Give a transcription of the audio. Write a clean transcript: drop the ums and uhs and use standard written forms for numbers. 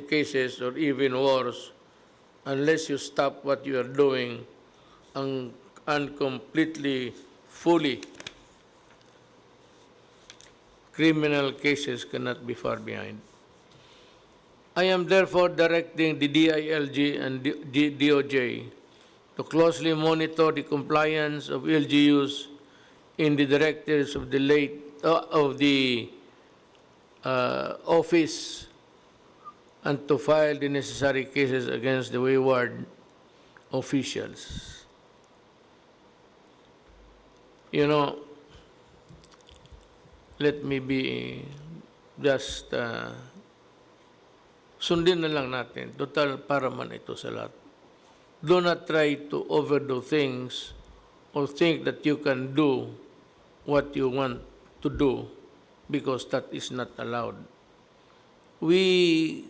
cases or even worse, unless you stop what you are doing and completely, fully, criminal cases cannot be far behind. I am therefore directing the DILG and DOJ to closely monitor the compliance of LGUs in the directives of the office, and to file the necessary cases against the wayward officials. You know, let me be just sundin na lang natin. Total, para man ito sa lahat. Do not try to overdo things or think that you can do what you want to do, because that is not allowed. We